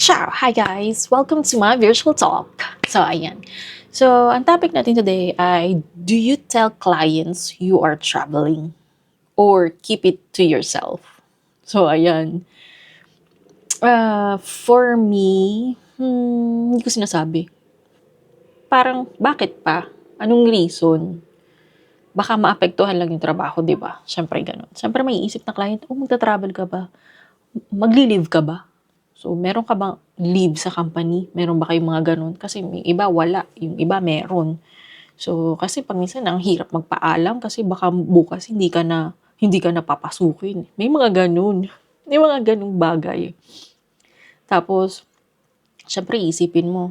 Ciao! Hi guys! Welcome to my virtual talk. So, ayan. So, ang topic natin today ay, do you tell clients you are traveling? Or keep it to yourself? So, ayan. For me, hindi ko sinasabi. Parang, bakit pa? Anong reason? Baka maapektuhan lang yung trabaho, di ba? Siyempre, ganun. Siyempre, may isip na client, magta-travel ka ba? Magli-leave ka ba? So, meron ka bang leave sa company? Meron ba kayong mga ganun? Kasi may iba wala, yung iba meron. So, kasi pag minsan ang hirap magpaalam kasi baka bukas hindi ka na papasukin. May mga ganun. May mga ganung bagay. Tapos, syempre isipin mo,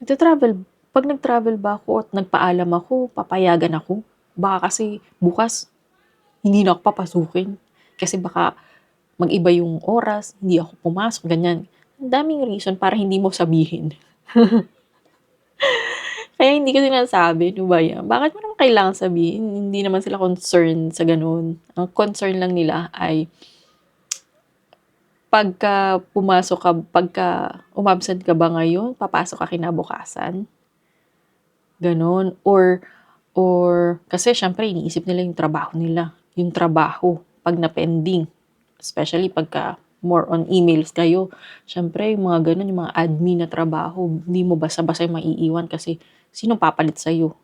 pag nag-travel ba ako at nagpaalam ako, papayagan ako? Baka kasi bukas hindi na ako papasukin. Kasi baka mag-iba yung oras, hindi ako pumasok, ganyan. Ang daming reason para hindi mo sabihin. Kaya hindi ko sinasabi, ano ba yan? Bakit mo naman kailangan sabihin? Hindi naman sila concerned sa ganun. Ang concern lang nila ay pagka umabsent ka ba ngayon, papasok ka kinabukasan? Ganon. Or kasi syempre iniisip nila yung trabaho nila. Yung trabaho, pag na-pending. Especially pagka more on emails kayo. Syempre, yung mga ganun, yung mga admin na trabaho, hindi mo basta-basta yung maiiwan kasi sino papalit sa'yo?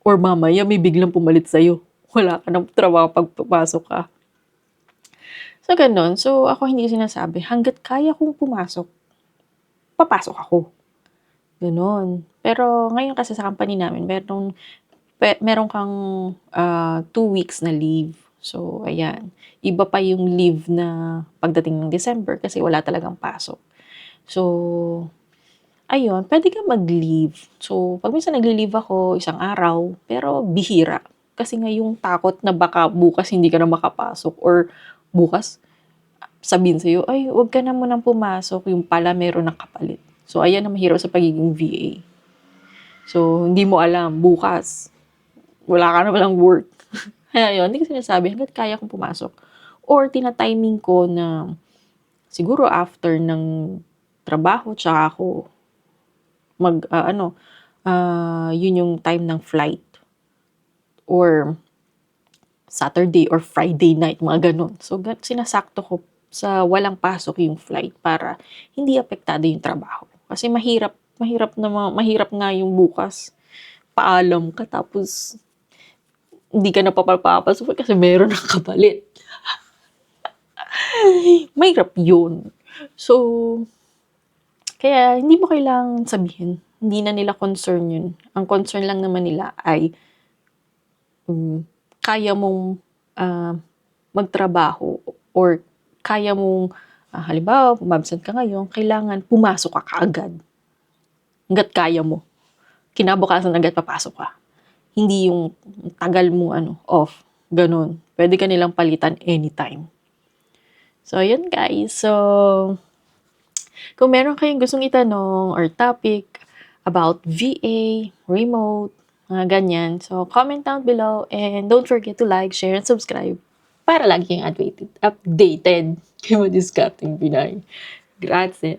Or mamaya may biglang pumalit sa'yo. Wala ka ng trabaho pag papasok ka. So, ganun. So, ako hindi sinasabi, hanggat kaya kong pumasok, papasok ako. Ganun. Pero ngayon kasi sa company namin, meron kang 2 weeks na leave. So, ayan. Iba pa yung leave na pagdating ng December kasi wala talagang pasok. So, ayun, pwede ka mag-leave. So, pag minsan nagli-leave ako isang araw, pero bihira. Kasi nga yung takot na baka bukas hindi ka na makapasok or bukas sabihin sa'yo, ay, wag ka na munang pumasok, yung pala meron ng kapalit. So, ayan ang mahirap sa pagiging VA. So, hindi mo alam, bukas, wala ka na palang work. Kaya yun, hindi ko sinasabi hanggat kaya kong pumasok. Or tina-timing ko na siguro after ng trabaho, tsaka ako yun yung time ng flight. Or Saturday or Friday night, mga ganun. So, sinasakto ko sa walang pasok yung flight para hindi apektado yung trabaho. Kasi mahirap nga yung bukas. Paalam ka tapos hindi ka na papapasok kasi meron ng kapalit. Mahirap yun. So, kaya hindi mo kailangan sabihin. Hindi na nila concern yun. Ang concern lang naman nila ay kaya mong magtrabaho or kaya mong, halimbawa, umabsent ka ngayon, kailangan pumasok ka kaagad. Hanggat kaya mo. Kinabukasan agad papasok ka. Hindi yung tagal mo off. Ganun. Pwede ka nilang palitan anytime. So, ayun guys. So, kung meron kayong gustong itanong or topic about VA, remote, mga ganyan, so comment down below and don't forget to like, share, and subscribe para lagi kayong updated kay Madiskateng Pinay. Grazie!